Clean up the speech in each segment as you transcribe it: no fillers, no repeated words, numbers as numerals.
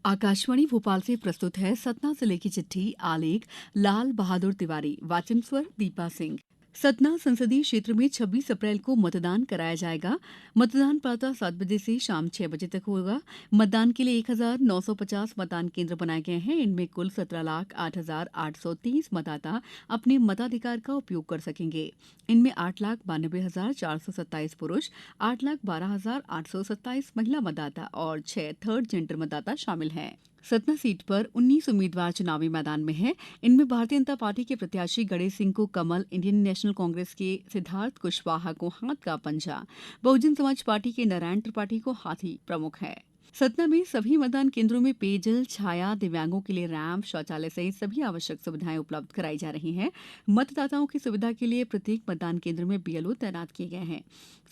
आकाशवाणी भोपाल से प्रस्तुत है सतना जिले की चिट्ठी। आलेख लाल बहादुर तिवारी। वाचन स्वर दीपा सिंह। सतना संसदीय क्षेत्र में 26 अप्रैल को मतदान कराया जाएगा। मतदान प्रातः 7 बजे से शाम 6 बजे तक होगा। मतदान के लिए 1950 मतदान केंद्र बनाए गए हैं। इनमें कुल 17,08,830 मतदाता अपने मताधिकार का उपयोग कर सकेंगे। इनमें 8,92,427 पुरुष, 8,12,827 महिला मतदाता और 6 थर्ड जेंडर मतदाता शामिल हैं। सतना सीट पर 19 उम्मीदवार चुनावी मैदान में हैं। इनमें भारतीय जनता पार्टी के प्रत्याशी गणेश सिंह को कमल, इंडियन नेशनल कांग्रेस के सिद्धार्थ कुशवाहा को हाथ का पंजा, बहुजन समाज पार्टी के नारायण त्रिपाठी को हाथी प्रमुख है। सतना में सभी मतदान केंद्रों में पेयजल, छाया, दिव्यांगों के लिए रैंप, शौचालय सहित सभी आवश्यक सुविधाएं उपलब्ध कराई जा रही हैं। मतदाताओं की सुविधा के लिए प्रत्येक मतदान केंद्र में बीएलओ तैनात किए गए हैं।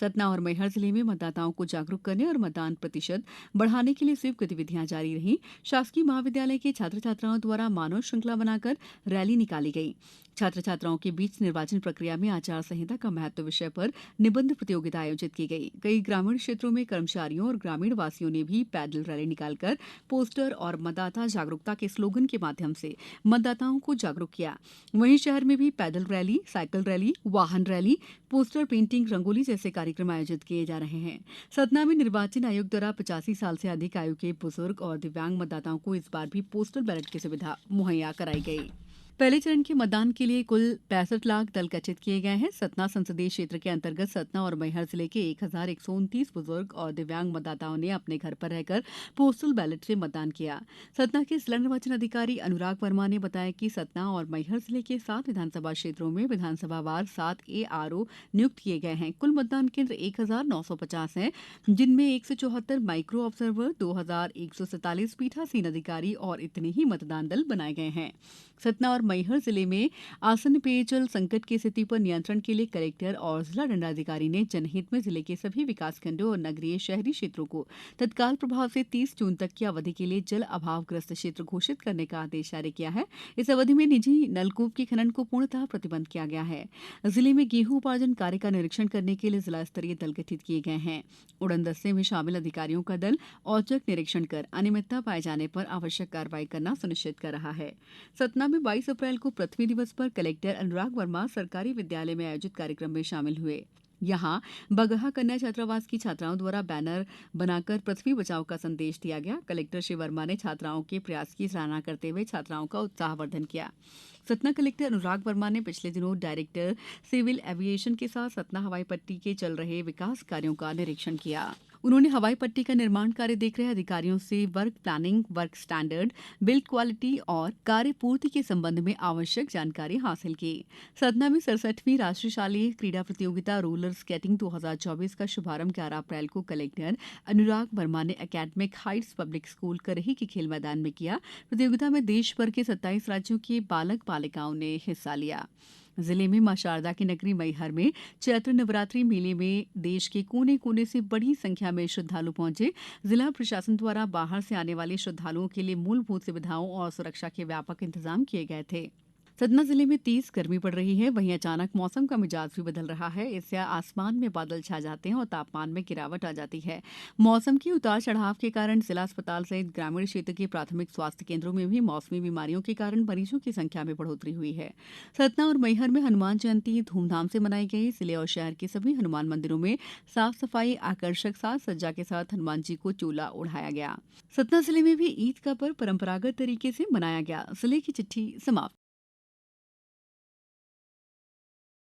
सतना और मैहर जिले में मतदाताओं को जागरूक करने और मतदान प्रतिशत बढ़ाने के लिए स्वीप गतिविधियां जारी रहीं। शासकीय महाविद्यालय के छात्र छात्राओं द्वारा मानव श्रृंखला बनाकर रैली निकाली गई। छात्र छात्राओं के बीच निर्वाचन प्रक्रिया में आचार संहिता का महत्व विषय पर निबंध प्रतियोगिता आयोजित की गई। कई ग्रामीण क्षेत्रों में कर्मचारियों और ग्रामीण वासियों ने भी पैदल रैली निकालकर पोस्टर और मतदाता जागरूकता के स्लोगन के माध्यम से मतदाताओं को जागरूक किया। वहीं शहर में भी पैदल रैली, साइकिल रैली, वाहन रैली, पोस्टर पेंटिंग, रंगोली जैसे कार्यक्रम आयोजित किए जा रहे हैं। सतना में निर्वाचन आयोग द्वारा 85 साल से अधिक आयु के बुजुर्ग और दिव्यांग मतदाताओं को इस बार भी पोस्टल बैलेट की सुविधा मुहैया कराई गई। पहले चरण के मतदान के लिए कुल 65 लाख दल गठित किए गए हैं। सतना संसदीय क्षेत्र के अंतर्गत सतना और मैहर जिले के 1,129 बुजुर्ग और दिव्यांग मतदाताओं ने अपने घर पर रहकर पोस्टल बैलेट से मतदान किया। सतना के जिला निर्वाचन अधिकारी अनुराग वर्मा ने बताया कि सतना और मैहर जिले के 7 विधानसभा क्षेत्रों में विधानसभावार 7 एआरओ नियुक्त किए गए हैं। कुल मतदान केंद्र 1,950 हैं, जिनमें 174 माइक्रो ऑब्जर्वर, 2,147 पीठासीन अधिकारी और इतने ही मतदान दल बनाए गए हैं। सतना और मैहर जिले में आसन्न पेयजल संकट की स्थिति पर नियंत्रण के लिए कलेक्टर और जिला दंडाधिकारी ने जनहित में जिले के सभी विकासखंडों और नगरीय शहरी क्षेत्रों को तत्काल प्रभाव से 30 जून तक की अवधि के लिए जल अभावग्रस्त क्षेत्र घोषित करने का आदेश जारी किया है। इस अवधि में निजी नलकूप के खनन को पूर्णतः प्रतिबंध किया गया है। जिले में गेहूं उपार्जन कार्य का निरीक्षण करने के लिए जिला स्तरीय दल गठित किए गए हैं। उड़न दस्ते में शामिल अधिकारियों का दल औचक निरीक्षण कर अनियमितता पाए जाने पर आवश्यक कार्रवाई करना सुनिश्चित कर रहा है। सतना में 22 अप्रैल को पृथ्वी दिवस पर कलेक्टर अनुराग वर्मा सरकारी विद्यालय में आयोजित कार्यक्रम में शामिल हुए। यहां बगहा कन्या छात्रावास की छात्राओं द्वारा बैनर बनाकर पृथ्वी बचाओ का संदेश दिया गया। कलेक्टर श्री वर्मा ने छात्राओं के प्रयास की सराहना करते हुए छात्राओं का उत्साहवर्धन किया। सतना कलेक्टर अनुराग वर्मा ने पिछले दिनों डायरेक्टर सिविल एविएशन के साथ सतना हवाई पट्टी के चल रहे विकास कार्यों का निरीक्षण किया। उन्होंने हवाई पट्टी का निर्माण कार्य देख रहे अधिकारियों से work planning, work standard, build quality और कार्य पूर्ति के संबंध में आवश्यक जानकारी हासिल की। सतना में 67वीं राष्ट्रीय शालेय क्रीड़ा प्रतियोगिता रोलर स्केटिंग 2024 का शुभारंभ 11 अप्रैल को कलेक्टर अनुराग वर्मा ने एकेडमिक हाइट्स पब्लिक स्कूल करही के खेल मैदान में किया। प्रतियोगिता में देश भर के 27 राज्यों के बालक बालिकाओं ने हिस्सा लिया। जिले में मां शारदा की नगरी मैहर में चैत्र नवरात्रि मेले में देश के कोने कोने से बड़ी संख्या में श्रद्धालु पहुंचे। जिला प्रशासन द्वारा बाहर से आने वाले श्रद्धालुओं के लिए मूलभूत सुविधाओं और सुरक्षा के व्यापक इंतजाम किए गए थे। सतना जिले में तेज गर्मी पड़ रही है। वहीं अचानक मौसम का मिजाज भी बदल रहा है। इससे आसमान में बादल छा जाते हैं और तापमान में गिरावट आ जाती है। मौसम के उतार चढ़ाव के कारण जिला अस्पताल सहित ग्रामीण क्षेत्र के प्राथमिक स्वास्थ्य केंद्रों में भी मौसमी बीमारियों के कारण मरीजों की संख्या में बढ़ोतरी हुई है। सतना और मैहर में हनुमान जयंती धूमधाम से मनाई गई। जिले और शहर के सभी हनुमान मंदिरों में साफ सफाई, आकर्षक साज सज्जा के साथ हनुमान जी को चोला ओढ़ाया गया। सतना जिले में भी ईद का पर्व परंपरागत तरीके से मनाया गया। जिले की चिट्ठी समाप्त।